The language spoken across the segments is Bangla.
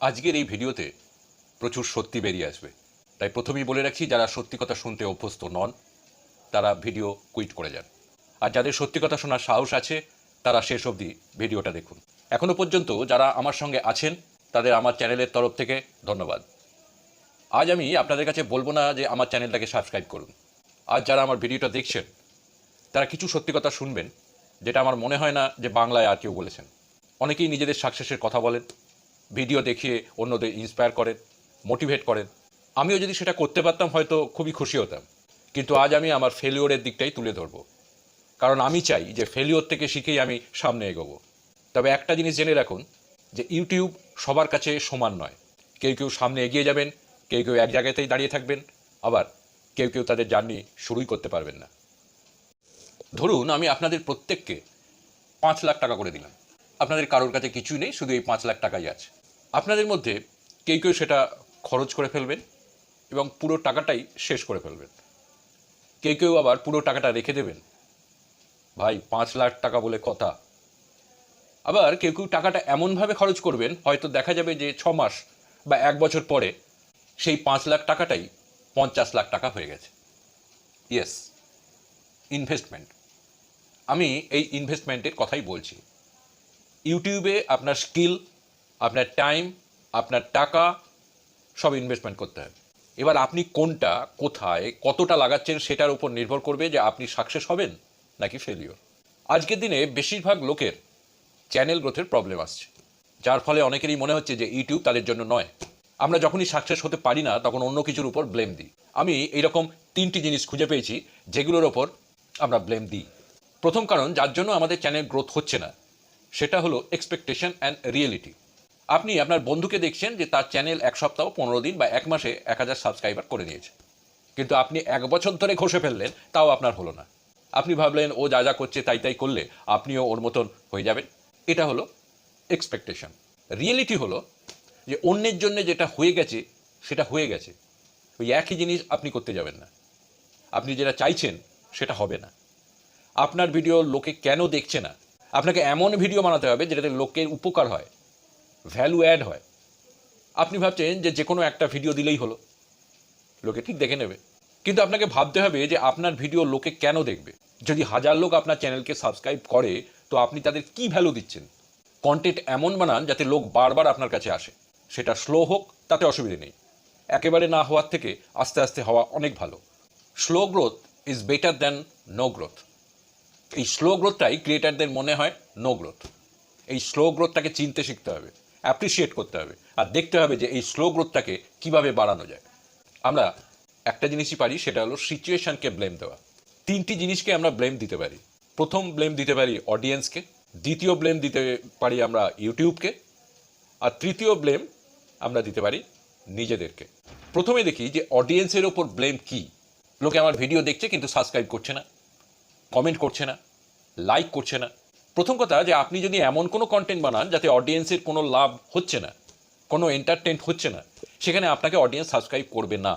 আজকের এই ভিডিওতে প্রচুর সত্যি বেরিয়ে আসবে, তাই প্রথমেই বলে রাখছি, যারা সত্যি কথা শুনতে অভ্যস্ত নন তারা ভিডিও কুইট করে যান, আর যাদের সত্যি কথা শোনার সাহস আছে তারা শেষ অবধি ভিডিওটা দেখুন। এখনও পর্যন্ত যারা আমার সঙ্গে আছেন তাদের আমার চ্যানেলের তরফ থেকে ধন্যবাদ। আজ আমি আপনাদের কাছে বলবো না যে আমার চ্যানেলটাকে সাবস্ক্রাইব করুন। আজ যারা আমার ভিডিওটা দেখছেন তারা কিছু সত্যি কথা শুনবেন, যেটা আমার মনে হয় না যে বাংলায় আর কেউ বলেছেন। অনেকেই নিজেদের সাকসেসের কথা বলেন, ভিডিও দেখিয়ে অন্যদের ইন্সপায়ার করেন, মোটিভেট করেন। আমিও যদি সেটা করতে পারতাম হয়তো খুবই খুশি হতাম, কিন্তু আজ আমি আমার ফেলিওরের দিকটাই তুলে ধরবো, কারণ আমি চাই যে ফেলিওর থেকে শিখেই আমি সামনে এগোবো। তবে একটা জিনিস জেনে রাখুন যে ইউটিউব সবার কাছে সমান নয়। কেউ কেউ সামনে এগিয়ে যাবেন, কেউ কেউ এক জায়গাতেই দাঁড়িয়ে থাকবেন, আবার কেউ কেউ তাদের জার্নি শুরুই করতে পারবেন না। ধরুন আমি আপনাদের প্রত্যেককে 5 লাখ টাকা করে দিলাম। আপনাদের কারোর কাছে কিছুই নেই, শুধু এই 5 লাখ টাকাই আছে। আপনাদের মধ্যে কেউ কেউ সেটা খরচ করে ফেলবেন এবং পুরো টাকাটাই শেষ করে ফেলবেন। কেউ কেউ আবার পুরো টাকাটা রেখে দেবেন। ভাই, 5 লাখ টাকা বলে কথা। আবার কেউ কেউ টাকাটা এমনভাবে খরচ করবেন, হয়তো দেখা যাবে যে 6 মাস বা 1 বছর পরে সেই 5 লাখ টাকাটাই 50 লাখ টাকা হয়ে গেছে। Yes, investment. আমি এই ইনভেস্টমেন্টের কথাই বলছি। ইউটিউবে আপনার স্কিল, আপনার টাইম, আপনার টাকা সব ইনভেস্টমেন্ট করতে হবে। এবার আপনি কোনটা, কোথায়, কতটা লাগাচ্ছেন সেটার উপর নির্ভর করবে যে আপনি সাকসেস হবেন নাকি ফেলিওর। আজকের দিনে বেশিরভাগ লোকের চ্যানেল গ্রোথের প্রবলেম আসছে, যার ফলে অনেকেরই মনে হচ্ছে যে ইউটিউব তাদের জন্য নয়। আমরা যখনই সাকসেস হতে পারি না তখন অন্য কিছুর উপর ব্লেম দিই। আমি এইরকম 3টি জিনিস খুঁজে পেয়েছি যেগুলোর ওপর আমরা ব্লেম দিই। প্রথম কারণ যার জন্য আমাদের চ্যানেল গ্রোথ হচ্ছে না, সেটা হলো এক্সপেকটেশন অ্যান্ড রিয়েলিটি। আপনি আপনার বন্ধুকে দেখছেন যে তার চ্যানেল 1 সপ্তাহ, 15 দিন বা 1 মাসে 1000 সাবস্ক্রাইবার করে নিয়েছে, কিন্তু আপনি 1 বছর ধরে ঘষে ফেললেন, তাও আপনার হলো না। আপনি ভাবলেন ও যা যা করছে তাই তাই করলে আপনিও ওর মতন হয়ে যাবেন। এটা হলো এক্সপেকটেশন। রিয়েলিটি হলো যে অন্যের জন্য যেটা হয়ে গেছে সেটা হয়ে গেছে, ওই একই জিনিস আপনি করতে যাবেন না। আপনি যেটা চাইছেন সেটা হবে না। আপনার ভিডিও লোকে কেন দেখছে না, আপনাকে এমন ভিডিও বানাতে হবে যেটাতে লোকের উপকার হয়, ভ্যালু অ্যাড হয়। আপনি ভাবছেন যে কোনো একটা ভিডিও দিলেই হলো, লোকে ঠিক দেখে নেবে, কিন্তু আপনাকে ভাবতে হবে যে আপনার ভিডিও লোকে কেন দেখবে। যদি 1000 লোক আপনার চ্যানেলকে সাবস্ক্রাইব করে তো আপনি তাদের কি ভ্যালু দিচ্ছেন। কন্টেন্ট এমন বানান যাতে লোক বারবার আপনার কাছে আসে। সেটা স্লো হোক, তাতে অসুবিধে নেই। একেবারে না হওয়ার থেকে আস্তে আস্তে হওয়া অনেক ভালো। Slow growth is better than no growth. এই স্লো গ্রোথটাই ক্রিয়েটারদের মনে হয় নো গ্রোথ। এই স্লো গ্রোথটাকে চিনতে শিখতে হবে, অ্যাপ্রিসিয়েট করতে হবে, আর দেখতে হবে যে এই স্লো গ্রোথটাকে কীভাবে বাড়ানো যায়। আমরা একটা জিনিসই পারি, সেটা হলো সিচুয়েশনকে ব্লেম দেওয়া। 3টি জিনিসকে আমরা ব্লেম দিতে পারি। প্রথম ব্লেম দিতে পারি অডিয়েন্সকে, দ্বিতীয় ব্লেম দিতে পারি আমরা ইউটিউবকে, আর তৃতীয় ব্লেম আমরা দিতে পারি নিজেদেরকে। প্রথমে দেখি যে অডিয়েন্সের ওপর ব্লেম কি। লোকে আমার ভিডিও দেখছে কিন্তু সাবস্ক্রাইব করছে না, কমেন্ট করছে না, লাইক করছে না। প্রথম কথা যে আপনি যদি এমন কোনো কন্টেন্ট বানান যাতে অডিয়েন্সের কোনো লাভ হচ্ছে না, কোনো এন্টারটেইন হচ্ছে না, সেখানে আপনাকে অডিয়েন্স সাবস্ক্রাইব করবে না।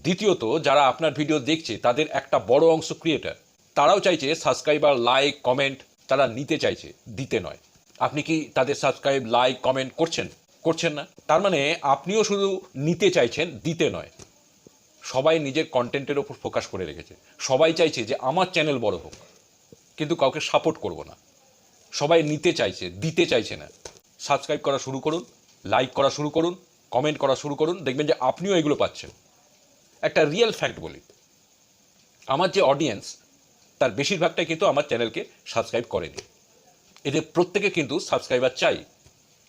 দ্বিতীয়ত, যারা আপনার ভিডিও দেখছে তাদের একটা বড় অংশ ক্রিয়েটার, তারাও চাইছে সাবস্ক্রাইবার, লাইক, কমেন্ট, তারা নিতে চাইছে, দিতে নয়। আপনি কি তাদের সাবস্ক্রাইব, লাইক, কমেন্ট করছেন? করছেন না। তার মানে আপনিও শুধু নিতে চাইছেন, দিতে নয়। সবাই নিজের কন্টেন্টের ওপর ফোকাস করে রেখেছে। সবাই চাইছে যে আমার চ্যানেল বড় হোক, কিন্তু কাউকে সাপোর্ট করব না। সবাই নিতে চাইছে, দিতে চাইছে না। সাবস্ক্রাইব করা শুরু করুন, লাইক করা শুরু করুন, কমেন্ট করা শুরু করুন, দেখবেন যে আপনিও এগুলো পাচ্ছেন। একটা রিয়েল ফ্যাক্ট বলি, আমার যে অডিয়েন্স তার বেশিরভাগটাই কিন্তু আমার চ্যানেলকে সাবস্ক্রাইব করেনি। এদের প্রত্যেকে কিন্তু সাবস্ক্রাইবার চাই,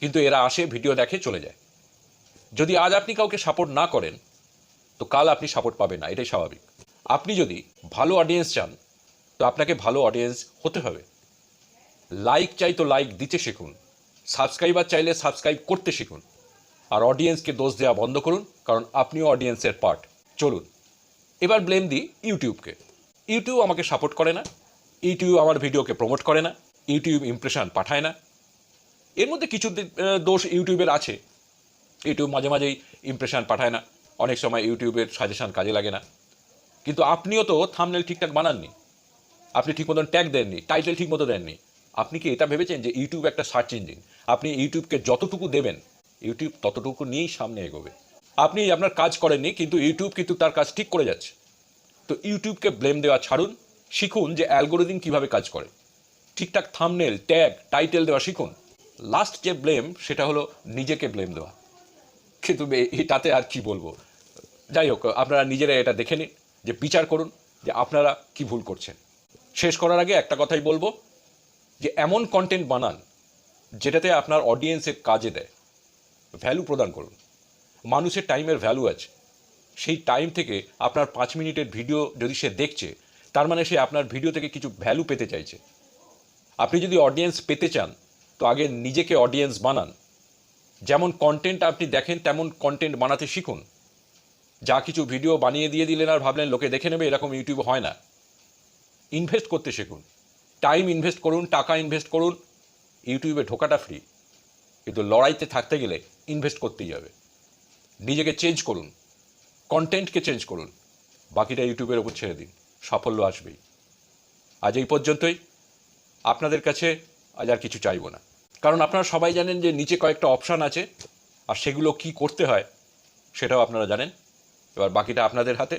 কিন্তু এরা আসে, ভিডিও দেখে, চলে যায়। যদি আজ আপনি কাউকে সাপোর্ট না করেন তো কাল আপনি সাপোর্ট পাবেন না, এটাই স্বাভাবিক। আপনি যদি ভালো অডিয়েন্স চান তো আপনাকে ভালো অডিয়েন্স হতে হবে। লাইক চাই তো লাইক দিতে শিখুন, সাবস্ক্রাইবার চাইলে সাবস্ক্রাইব করতে শিখুন, আর অডিয়েন্সকে দোষ দেওয়া বন্ধ করুন, কারণ আপনিও অডিয়েন্সের পার্ট। চলুন এবার ব্লেম দিই ইউটিউবকে। ইউটিউব আমাকে সাপোর্ট করে না, ইউটিউব আমার ভিডিওকে প্রমোট করে না, ইউটিউব ইমপ্রেশন পাঠায় না। এর মধ্যে কিছু দোষ ইউটিউবের আছে। ইউটিউব মাঝে মাঝেই ইমপ্রেশন পাঠায় না, অনেক সময় ইউটিউবের সাজেশন কাজে লাগে না। কিন্তু আপনিও তো থাম্বনেল ঠিকঠাক বানাননি, আপনি ঠিক মতন ট্যাগ দেননি, টাইটেল ঠিক মতো দেননি। আপনি কি এটা ভেবেছেন যে ইউটিউব একটা সার্চ ইঞ্জিন? আপনি ইউটিউবকে যতটুকু দেবেন ইউটিউব ততটুকু নিয়েই সামনে এগোবে। আপনি আপনার কাজ করেননি, কিন্তু ইউটিউব কিন্তু তার কাজ ঠিক করে যাচ্ছে। তো ইউটিউবকে ব্লেম দেওয়া ছাড়ুন, শিখুন যে অ্যালগোরিদম কীভাবে কাজ করে, ঠিকঠাক থাম্বনেল, ট্যাগ, টাইটেল দেওয়া শিখুন। লাস্ট যে ব্লেম সেটা হলো নিজেকে ব্লেম দেওয়া, কিন্তু এটাতে আর কি বলবো। যাই হোক, আপনারা নিজেরা এটা দেখে নিন, যে বিচার করুন যে আপনারা কি ভুল করছেন। শেষ করার আগে একটা কথাই বলবো, যে এমন কন্টেন্ট বানান যেটাতে আপনার অডিয়েন্সের কাজে দেয়, ভ্যালু প্রদান করুন। মানুষের টাইমের ভ্যালু আছে, সেই টাইম থেকে আপনার 5 মিনিটের ভিডিও যদি সে দেখছে, তার মানে সে আপনার ভিডিও থেকে কিছু ভ্যালু পেতে চাইছে। আপনি যদি অডিয়েন্স পেতে চান, তো আগে নিজেকে অডিয়েন্স বানান। যেমন কন্টেন্ট আপনি দেখেন তেমন কন্টেন্ট বানাতে শিখুন। যা কিছু ভিডিও বানিয়ে দিয়ে দিলেন আর ভাবলেন লোকে দেখে নেবে, এরকম ইউটিউবে হয় না। ইনভেস্ট করতে শিখুন, টাইম ইনভেস্ট করুন, টাকা ইনভেস্ট করুন। ইউটিউবে ঢোকাটা ফ্রি, কিন্তু লড়াইতে থাকতে গেলে ইনভেস্ট করতেই হবে। নিজেকে চেঞ্জ করুন, কন্টেন্টকে চেঞ্জ করুন, বাকিটা ইউটিউবের ওপর ছেড়ে দিন, সাফল্য আসবেই। আজ এই পর্যন্তই। আপনাদের কাছে আজ আর কিছু চাইব না, কারণ আপনারা সবাই জানেন যে নিচে কয়েকটা অপশান আছে, আর সেগুলো কি করতে হয় সেটাও আপনারা জানেন। এবার বাকিটা আপনাদের হাতে।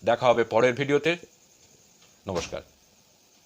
দেখা হবে পরের ভিডিওতে। নমস্কার।